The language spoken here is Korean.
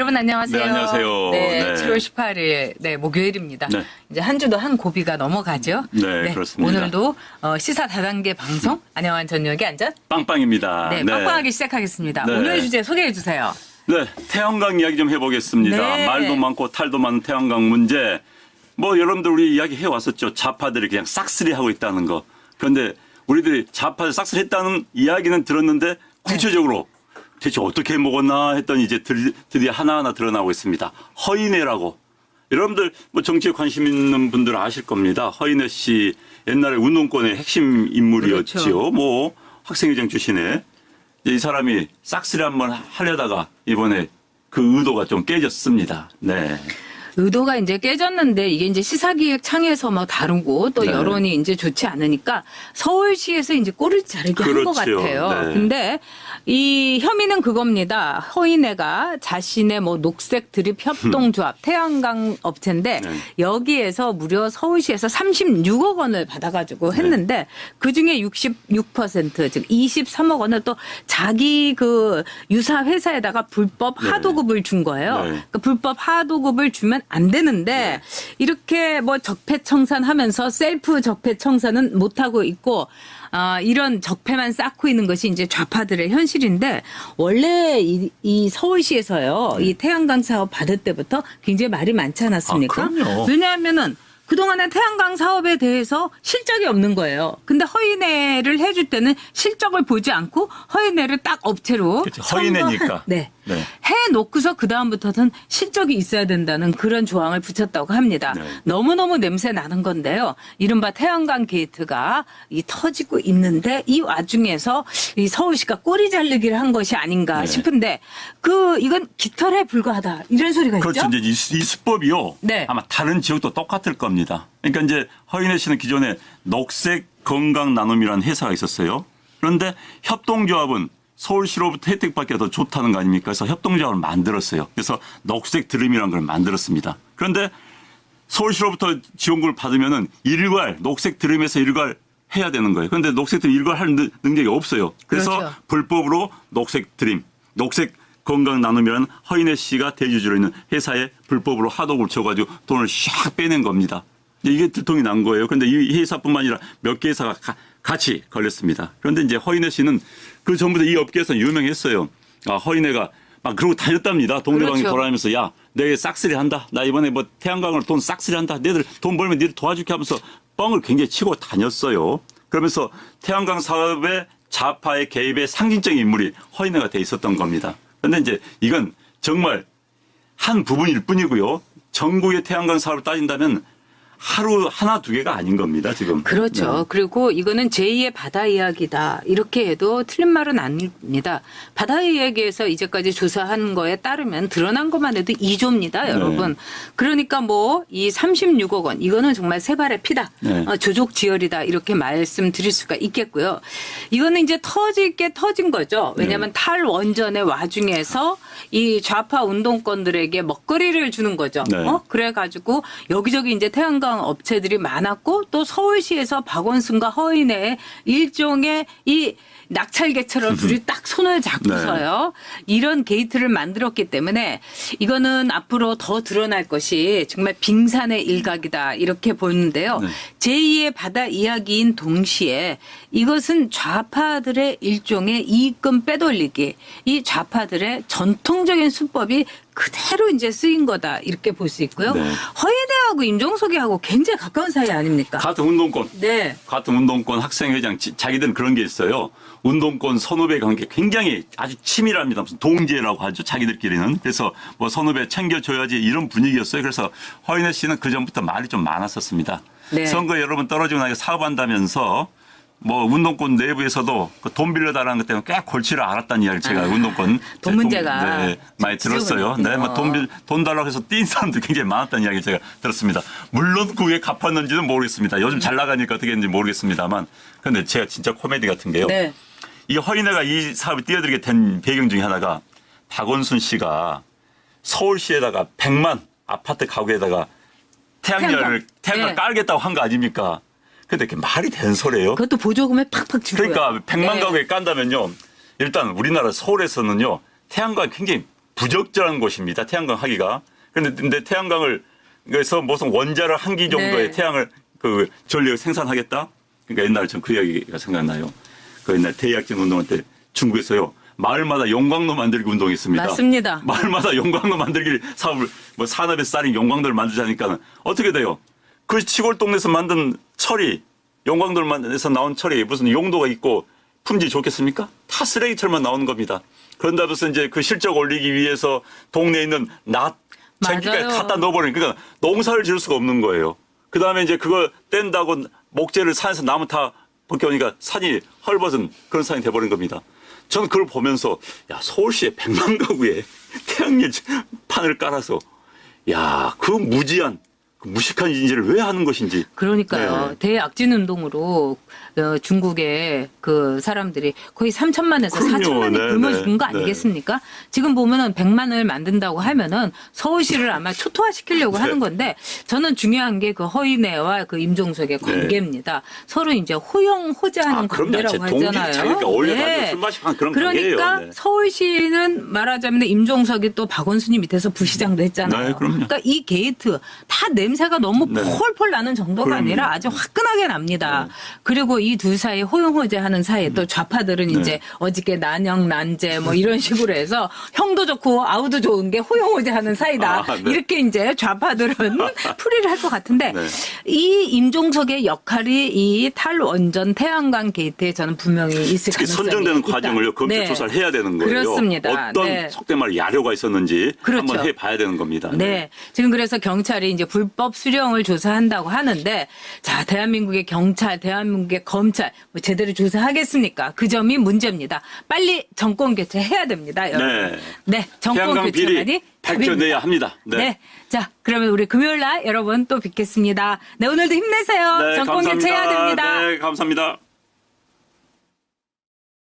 여러분 안녕하세요. 네, 안녕하세요. 네, 네. 7월 18일 네, 목요일입니다. 네. 이제 한 주도 한 고비가 넘어가죠. 네, 그렇습니다. 오늘도 시사 다단계 방송 안녕한 저녁의 안전 빵빵입니다. 네, 빵빵하게 시작하겠습니다. 네. 오늘 주제 소개해 주세요. 네, 태양광 이야기 좀 해보겠습니다. 네. 말도 많고 탈도 많은 태양광 문제. 뭐 여러분들 우리 이야기 해왔었죠. 좌파들이 그냥 싹쓸이하고 있다는 거. 그런데 우리들이 좌파들 싹쓸이했다는 이야기는 들었는데 구체적으로 대체 어떻게 먹었나 했더니 이제 드디어 하나하나 드러나고 있습니다. 허인애라고. 여러분들 뭐 정치에 관심 있는 분들 아실 겁니다. 허인애 씨 옛날에 운동권의 핵심 인물이었지요. 그렇죠. 뭐 학생회장 출신에 이 사람이 싹쓸이 한번 하려다가 이번에 그 의도가 좀 깨졌습니다. 네. 의도가 이제 깨졌는데 이게 이제 시사기획 창에서 뭐 다루고 또 네. 여론이 이제 좋지 않으니까 서울시에서 이제 꼬리 자르게 한 것 그렇죠. 같아요. 네. 근데 이 혐의는 그겁니다. 허인애가 자신의 뭐 녹색 드립 협동조합 태양광 업체인데 네. 여기에서 무려 서울시에서 36억 원을 받아가지고 했는데 그 중에 66% 즉 23억 원을 또 자기 그 유사 회사에다가 불법 네. 하도급을 준 거예요. 네. 그러니까 불법 하도급을 주면 안 되는데 이렇게 뭐 적폐청산하면서 셀프 적폐청산은 못 하고 있고 이런 적폐만 쌓고 있는 것이 이제 좌파들의 현실인데 원래 이 서울시에서요 이 태양광 사업 받을 때부터 굉장히 말이 많지 않았습니까? 아, 그럼요. 왜냐하면은 그동안에 태양광 사업에 대해서 실적이 없는 거예요. 근데 허인애를 해줄 때는 실적을 보지 않고 허인애를 딱 업체로 그렇죠. 허인애니까. 네. 네. 해놓고서 그다음부터는 실적이 있어야 된다는 그런 조항을 붙였다고 합니다. 네. 너무너무 냄새 나는 건데요. 이른바 태양광 게이트가 터지고 있는데 이 와중에서 이 서울시가 꼬리 자르기를 한 것이 아닌가 네. 싶은데 이건 깃털에 불과하다 이런 소리가 그렇죠. 있죠. 이제 이 수법이요. 네. 아마 다른 지역도 똑같을 겁니다. 그러니까 이제 허인애 씨는 기존에 녹색 건강 나눔이라는 회사가 있었어요. 그런데 협동조합은 서울시로부터 혜택받기가 더 좋다는 거 아닙니까? 그래서 협동조합을 만들었어요. 그래서 녹색 드림이라는 걸 만들었습니다. 그런데 서울시로부터 지원금을 받으면은 녹색 드림에서 일괄 해야 되는 거예요. 그런데 녹색 드림 일괄 할 능력이 없어요. 그래서 그렇죠. 불법으로 녹색 드림, 녹색 건강 나눔이라는 허인애 씨가 대주주로 있는 회사에 불법으로 하도급을 쳐가지고 돈을 샥 빼낸 겁니다. 이게 들통이 난 거예요. 그런데 이 회사뿐만 아니라 몇 개 회사가 같이 걸렸습니다. 그런데 이제 허인애 씨는 그 전부터 이 업계에서 유명했어요. 허인애가 막 그러고 다녔답니다. 동네방에 그렇죠. 돌아다니면서 야, 내 싹쓸이 한다. 나 이번에 뭐 태양광으로 돈 싹쓸이 한다. 너희들 돈 벌면 니들 도와줄게 하면서 뻥을 굉장히 치고 다녔어요. 그러면서 태양광 사업의 좌파의 개입의 상징적인 인물이 허인애가 돼 있었던 겁니다. 그런데 이제 이건 정말 한 부분일 뿐이고요. 전국의 태양광 사업을 따진다면 하루 하나 두 개가 아닌 겁니다, 지금. 그렇죠. 네. 그리고 이거는 제2의 바다 이야기다. 이렇게 해도 틀린 말은 아닙니다. 바다 이야기에서 이제까지 조사한 거에 따르면 드러난 것만 해도 2조입니다, 여러분. 그러니까 뭐 이 36억 원 이거는 정말 세 발의 피다. 네. 조족지혈이다. 이렇게 말씀드릴 수가 있겠고요. 이거는 이제 터질 게 터진 거죠. 왜냐하면 탈원전의 와중에서 이 좌파 운동권들에게 먹거리를 주는 거죠. 네. 그래가지고 여기저기 이제 태양광 업체들이 많았고 또 서울시에서 박원순과 허인애의 일종의 이 낙찰개처럼 둘이 딱 손을 잡고서요. 이런 게이트를 만들었기 때문에 이거는 앞으로 더 드러날 것이 정말 빙산의 일각이다 이렇게 보는데요. 네. 제2의 바다 이야기인 동시에 이것은 좌파들의 일종의 이익금 빼돌리기 이 좌파들의 전통적인 수법이 그대로 이제 쓰인 거다 이렇게 볼 수 있고요. 네. 허인애하고 임종석이하고 굉장히 가까운 사이 아닙니까? 같은 운동권. 네. 같은 운동권 학생회장 자기들은 그런 게 있어요. 운동권 선후배 관계 굉장히 아주 치밀합니다. 무슨 동지라고 하죠. 자기들끼리는. 그래서 뭐 선후배 챙겨줘야지 이런 분위기였어요. 그래서 허인애 씨는 그전부터 말이 좀 많았었습니다. 네. 선거에 여러 번 떨어지고 나니까 사업한다면서 뭐 운동권 내부에서도 그 돈 빌려달라는 것 때문에 꽤 골치를 앓았다는 이야기를 제가 운동권 돈 문제가 네, 많이 들었어요. 네, 뭐 돈 달라고 해서 뛴 사람도 굉장히 많았다는 이야기 제가 들었습니다. 물론 그게 갚았는지는 모르겠습니다. 요즘 잘 나가니까 어떻게 했는지 모르겠습니다만. 그런데 제가 진짜 코미디 같은 게요. 네. 이 허인애가 이 사업에 뛰어들게 된 배경 중에 하나가 박원순 씨가 서울시에다가 100만 아파트 가구에다가 태양광을 네. 깔겠다고 한 거 아닙니까? 근데 그게 말이 되는 소리예요. 그것도 보조금에 팍팍 주고요. 그러니까 100만 네. 가구에 깐다면요. 일단 우리나라 서울에서는요. 태양광이 굉장히 부적절한 곳입니다. 태양광 하기가. 근데 태양광을 그래서 무슨 원자를 한 기 정도의 네. 태양을 그 전력을 생산하겠다. 그러니까 옛날에 전 그 이야기가 생각나요. 그 옛날 대약진 운동할 때 중국에서요. 마을마다 용광로 만들기 운동이 있습니다. 맞습니다. 마을마다 용광로 만들기 사업을 뭐 산업에서 쌓인 용광로를 만들자니까 어떻게 돼요? 그 시골 동네에서 만든 철이 용광로에서 나온 철이 무슨 용도가 있고 품질이 좋겠습니까? 다 쓰레기철만 나오는 겁니다. 그런다고 해서 이제 그 실적 올리기 위해서 동네에 있는 쟁기까지 맞아요. 갖다 넣어버리니까 그러니까 농사를 지을 수가 없는 거예요. 그 다음에 이제 그걸 뗀다고 목재를 산에서 나무 타 벗겨오니까 산이 헐벗은 그런 산이 돼버린 겁니다. 저는 그걸 보면서 야 서울시에 100만 가구에 태양열 판을 깔아서 야 그 무지한 그 무식한 인지를 왜 하는 것인지. 그러니까요. 네. 대약진 운동으로 중국의 그 사람들이 거의 3천만에서 그럼요. 4천만이 네, 굶어 네, 죽은 거 네. 아니겠습니까? 지금 보면은 100만을 만든다고 하면은 서울시를 아마 초토화시키려고 네. 하는 건데 저는 중요한 게 그 허인애와 그 임종석의 관계입니다. 서로 이제 호영호재하는 그럼요. 관계라고 동기 하잖아요. 자기가 어울려가지고 술 마시고 한 그런 그러니까 관계예요. 네. 서울시는 말하자면 임종석이 또 박원순이 밑에서 부시장도 했잖아요. 네, 그럼요. 그러니까 이 게이트 다 냄새가 너무 네. 폴폴 나는 정도가 그럼요. 아니라 아주 화끈하게 납니다. 네. 그리고 이 둘 사이 호용호재하는 사이에 또 좌파들은 네. 이제 어저께 난영 난제 뭐 이런 식으로 해서 형도 좋고 아우도 좋은 게 호용호재하는 사이다. 아, 네. 이렇게 이제 좌파들은 풀이를 할 것 같은데 네. 이 임종석의 역할이 이 탈원전 태양광 게이트에 저는 분명히 있을 특히 가능성이 선정되는 있다. 과정을 검찰 네. 조사를 해야 되는 거예요. 그렇습니다. 어떤 네. 속된 말 야료가 있었는지 그렇죠. 한번 해봐야 되는 겁니다. 네. 지금 그래서 경찰이 이제 불법 수령을 조사한다고 하는데, 자, 대한민국의 경찰, 대한민국의 검찰, 뭐 제대로 조사하겠습니까? 그 점이 문제입니다. 빨리 정권 교체해야 됩니다, 여러분. 네. 정권 태양광 교체만이 비리 밝혀내야 답입니다. 합니다. 네. 네. 자, 그러면 우리 금요일 날 여러분 또 뵙겠습니다. 네, 오늘도 힘내세요. 네, 정권 감사합니다. 교체해야 됩니다. 네, 감사합니다.